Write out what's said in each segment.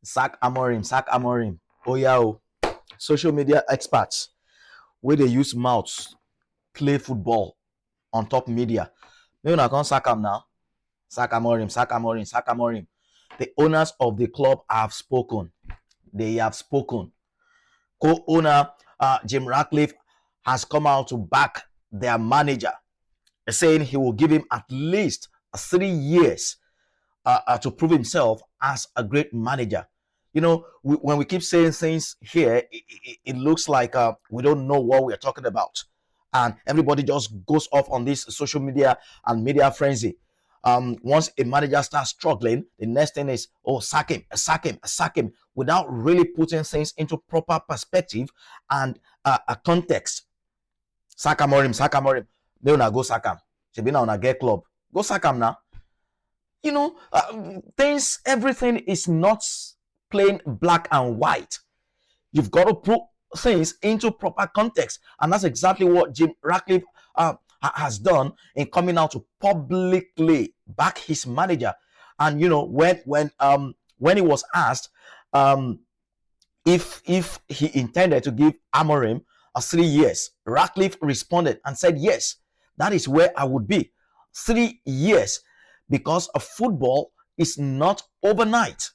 Sack Amorim, sack Amorim. Oh yeah, oh. Social media experts where they use mouths play football on top media. Maybe I can't sack him now. Sack Amorim, sack Amorim, sack Amorim. The owners of the club have spoken. They have spoken. Co-owner Jim Ratcliffe has come out to back their manager, saying he will give him at least 3 years to prove himself as a great manager. You know, when we keep saying things here, it looks like we don't know what we're talking about. And everybody just goes off on this social media and media frenzy. Once a manager starts struggling, the next thing is, oh, sack him, sack him, sack him, without really putting things into proper perspective and a context. Sack Amorim, sack Amorim. They wanna go sack him. She be now on a get club. Go sack him now. You know, everything is not plain black and white. You've got to put things into proper context, and that's exactly what Jim Ratcliffe has done in coming out to publicly back his manager. And you know, when he was asked if he intended to give Amorim 3 years, Ratcliffe responded and said, "Yes, that is where I would be. 3 years, because a football is not overnight."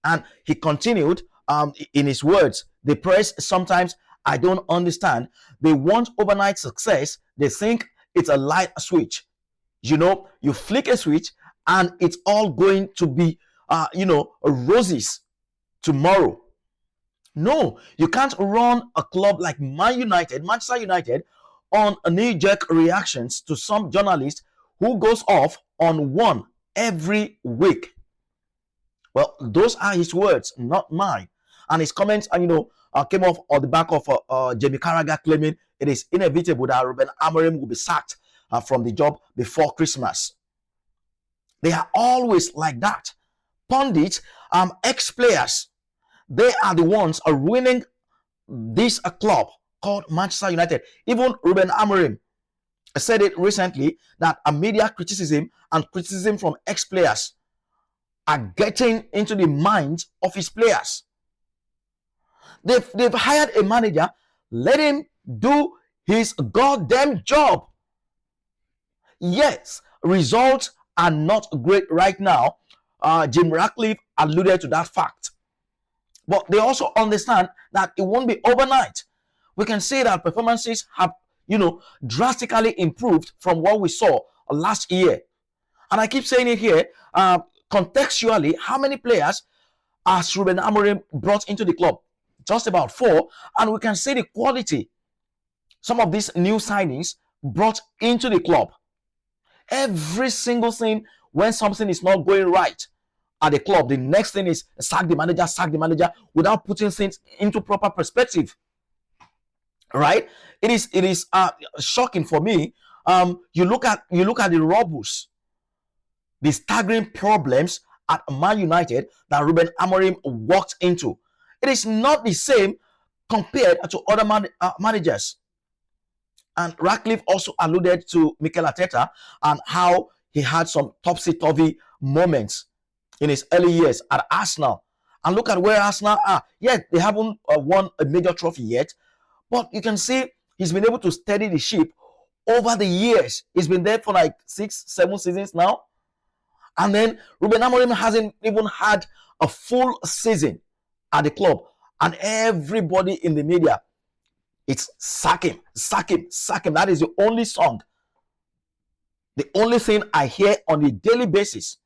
And he continued in his words, the press sometimes, I don't understand. They want overnight success. They think it's a light switch. You know, you flick a switch and it's all going to be, roses tomorrow. No, you can't run a club like Manchester United, on a knee-jerk reactions to some journalist who goes off on one every week. Well, those are his words, not mine. And his comments, came off on the back of Jamie Carragher claiming it is inevitable that Ruben Amorim will be sacked from the job before Christmas. They are always like that. Pundits, ex-players, they are the ones ruining this club called Manchester United. Even Ruben Amorim said it recently that a media criticism and criticism from ex-players are getting into the minds of his players. They've hired a manager. Let him do his goddamn job. Yes, results are not great right now. Jim Ratcliffe alluded to that fact. But they also understand that it won't be overnight. We can say that performances have, drastically improved from what we saw last year. And I keep saying it here, contextually, how many players has Ruben Amorim brought into the club? Just about 4. And we can see the quality some of these new signings brought into the club. Every single thing, when something is not going right at the club, the next thing is sack the manager, without putting things into proper perspective. Right? It is shocking for me. You look at the rubbles, the staggering problems at Man United that Ruben Amorim walked into. It is not the same compared to other managers. And Ratcliffe also alluded to Mikel Arteta and how he had some topsy-turvy moments in his early years at Arsenal. And look at where Arsenal are. Yet they haven't won a major trophy yet, but you can see he's been able to steady the ship over the years. He's been there for like 6-7 seasons now. And then Ruben Amorim hasn't even had a full season at the club. And everybody in the media, it's sack him, sack him, sack him. That is the only song, the only thing I hear on a daily basis.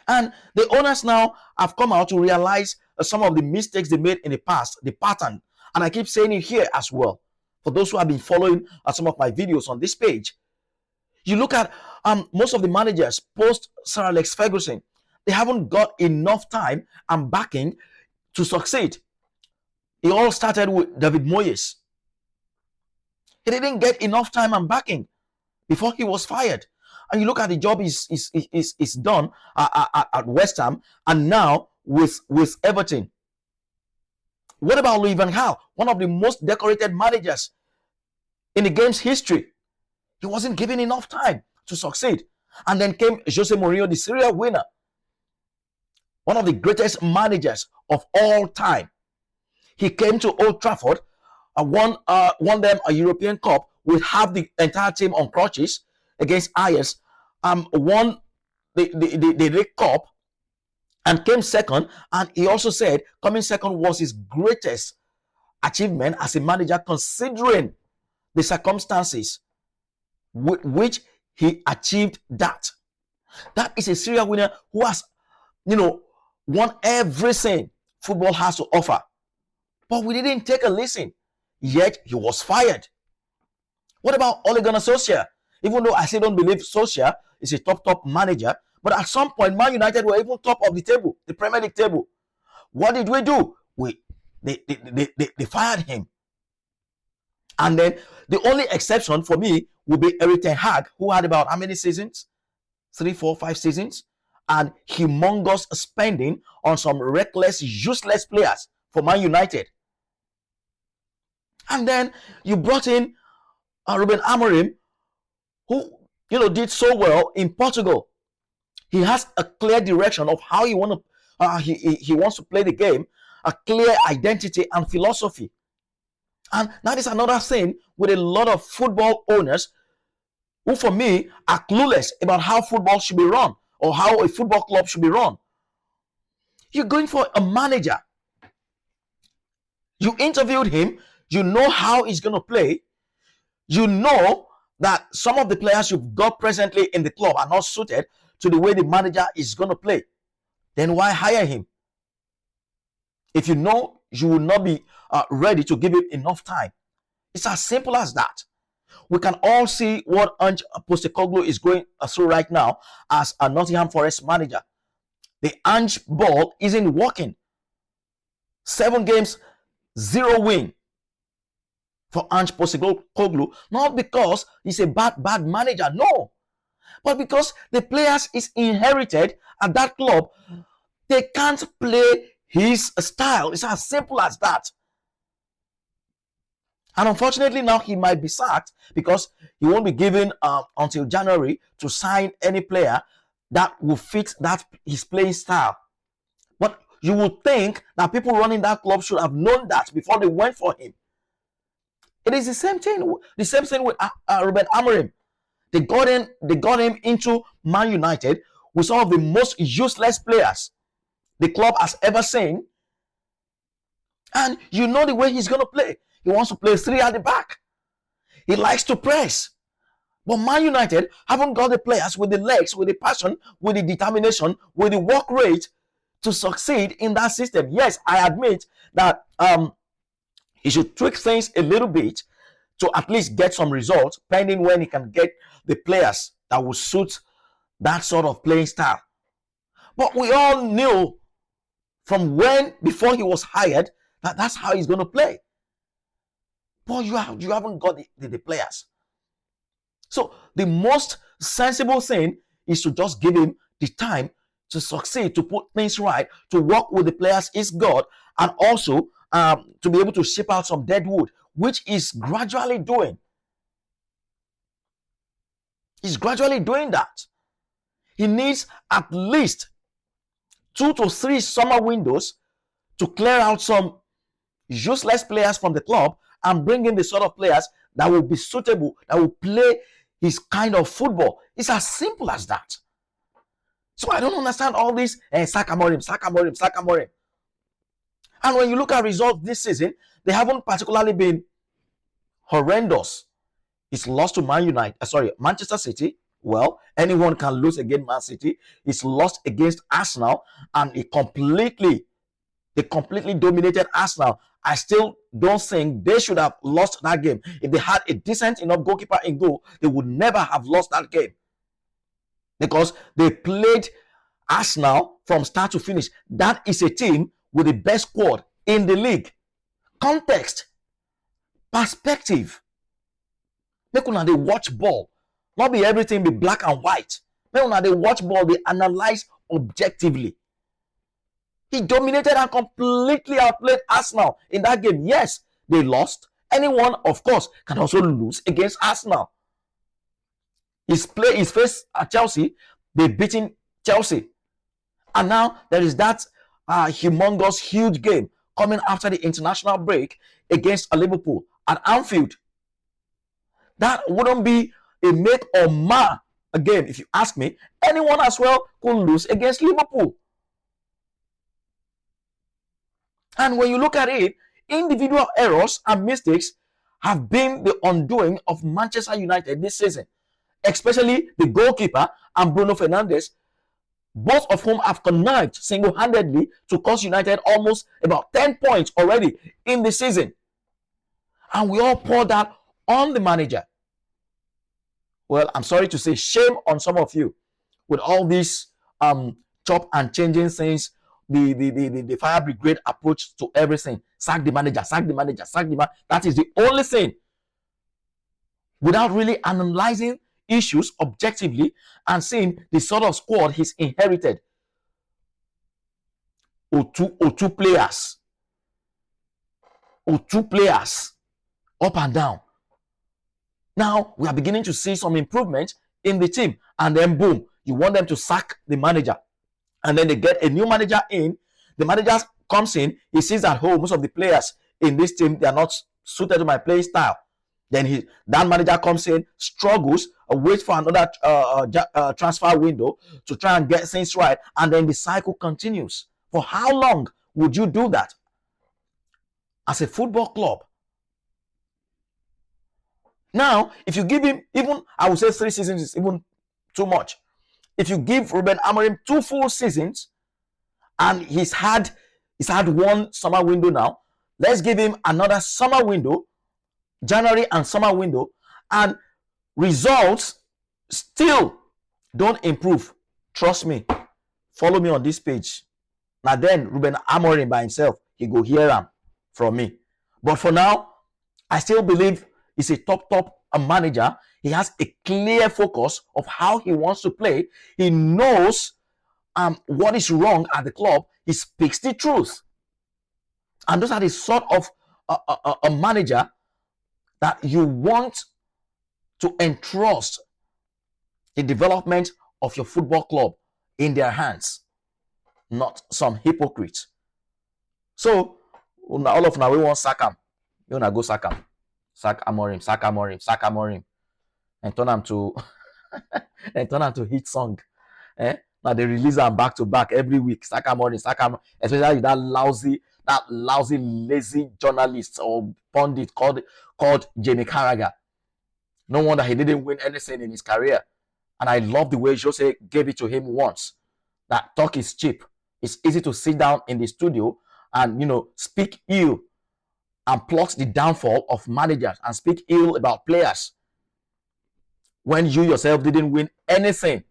And the owners now have come out to realize some of the mistakes they made in the past, the pattern. And I keep saying it here as well. For those who have been following some of my videos on this page, you look at most of the managers post Sir Alex Ferguson, they haven't got enough time and backing to succeed. It all started with David Moyes. He didn't get enough time and backing before he was fired. And you look at the job is done at West Ham and now with Everton. What about Louis van Gaal, one of the most decorated managers in the game's history? He wasn't given enough time to succeed. And then came Jose Mourinho, the serial winner. one of the greatest managers of all time. He came to Old Trafford, won them a European Cup with half the entire team on crutches against Ajax, won the League Cup and came second. And he also said coming second was his greatest achievement as a manager, considering the circumstances with which he achieved that. That is a serial winner who has, won everything football has to offer. But we didn't take a listen, yet he was fired. What about Ole Gunnar Solskjaer? Even though I still don't believe Solskjaer is a top manager, but at some point, Man United were even top of the table, the Premier League table. What did we do? They fired him. And then the only exception for me would be Erik ten Hag, who had about how many seasons? 3, 4, 5 seasons. And humongous spending on some reckless, useless players for Man United. And then you brought in Ruben Amorim, who did so well in Portugal. He has a clear direction of how he wants to play the game, a clear identity and philosophy. And that is another thing with a lot of football owners who, for me, are clueless about how football should be run or how a football club should be run. You're going for a manager. You interviewed him. You know how he's going to play. You know that some of the players you've got presently in the club are not suited to the way the manager is going to play. Then why hire him? If you know you will not be ready to give him enough time. It's as simple as that. We can all see what Ange Postecoglou is going through right now as a Nottingham Forest manager. The Ange ball isn't working. 7 games, 0 win for Ange Postecoglou. Not because he's a bad manager, no. But because the players is inherited at that club, they can't play his style. It's as simple as that. And unfortunately now he might be sacked because he won't be given until January to sign any player that will fit his playing style. But you would think that people running that club should have known that before they went for him. It is the same thing with Ruben Amorim. They got him into Man United with some of the most useless players the club has ever seen. And you know the way he's going to play. He wants to play 3 at the back. He likes to press. But Man United haven't got the players with the legs, with the passion, with the determination, with the work rate to succeed in that system. Yes, I admit that he should tweak things a little bit to at least get some results, pending when he can get the players that will suit that sort of playing style. But we all knew from before he was hired, that's how he's going to play. But you haven't got the players. So the most sensible thing is to just give him the time to succeed, to put things right, to work with the players he's got, and also to be able to ship out some dead wood, which is gradually doing. He's gradually doing that. He needs at least 2 to 3 summer windows to clear out some useless players from the club and bring in the sort of players that will be suitable, that will play his kind of football. It's as simple as that. So I don't understand all this sack Amorim. And when you look at results this season, they haven't particularly been horrendous. It's lost to Manchester City. Well, anyone can lose against Man City. It's lost against Arsenal, and they completely dominated Arsenal. I still don't think they should have lost that game. If they had a decent enough goalkeeper in goal, they would never have lost that game. Because they played Arsenal from start to finish. That is a team with the best squad in the league. Context, perspective. Make una dey watch ball. Not be everything be black and white. Make una dey watch ball, they analyze objectively. He dominated and completely outplayed Arsenal in that game. Yes, they lost. Anyone, of course, can also lose against Arsenal. His face at Chelsea, they beating Chelsea. And now there is that humongous, huge game coming after the international break against Liverpool at Anfield. That wouldn't be a make or mar a game, if you ask me. Anyone as well could lose against Liverpool. And when you look at it, individual errors and mistakes have been the undoing of Manchester United this season, especially the goalkeeper and Bruno Fernandes, both of whom have connived single-handedly to cost United almost about 10 points already in the season. And we all pour that on the manager. Well, I'm sorry to say, shame on some of you with all these chop and changing things, the fire brigade approach to everything. Sack the manager, sack the manager, sack the manager. That is the only thing. Without really analyzing issues objectively and seeing the sort of squad he's inherited. Or two players up and down. Now we are beginning to see some improvement in the team, and then boom, you want them to sack the manager, and then they get a new manager in. The manager comes in, he sees that most of the players in this team, they are not suited to my play style. Then that manager comes in, struggles, waits for another transfer window to try and get things right, and then the cycle continues. For how long would you do that as a football club? Now, if you give him even, I would say 3 seasons is even too much. If you give Ruben Amorim 2 full seasons, and he's had one summer window now, let's give him another summer window, January and summer window, and results still don't improve. Trust me. Follow me on this page. Now then, Ruben Amorim by himself, he go hear him from me. But for now, I still believe he's a top manager. He has a clear focus of how he wants to play. He knows what is wrong at the club. He speaks the truth. And those are the sort of a manager that you want to entrust the development of your football club in their hands, not some hypocrites. So, all of now we want sack him. You want to go sack him. Sack Amorim, and turn them to hit song. Now they release them back to back every week. Sack Amorim, especially that lousy, lazy journalist or pundit called Jamie Carragher. No wonder he didn't win anything in his career. And I love the way Jose gave it to him once. That talk is cheap. It's easy to sit down in the studio and speak ill and plot the downfall of managers and speak ill about players when you yourself didn't win anything.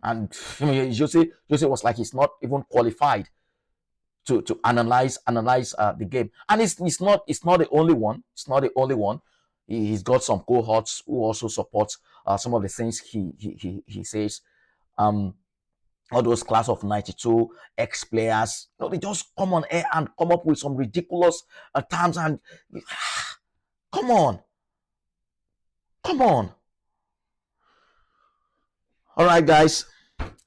And Jose was like he's not even qualified to analyze the game. And it's not the only one. It's not the only one. He's got some cohorts who also support some of the things he says. All those class of 92 ex-players, they just come on air and come up with some ridiculous terms and come on. All right, guys,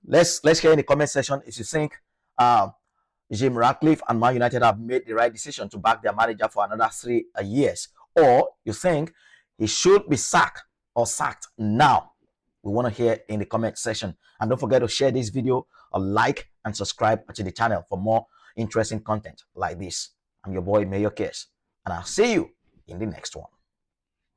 let's hear in the comment section if you think Jim Ratcliffe and Man United have made the right decision to back their manager for another 3 years, or you think he should be sacked now. We want to hear in the comment section. And don't forget to share this video, or like and subscribe to the channel for more interesting content like this. I'm your boy Mayor Case, and I'll see you in the next one.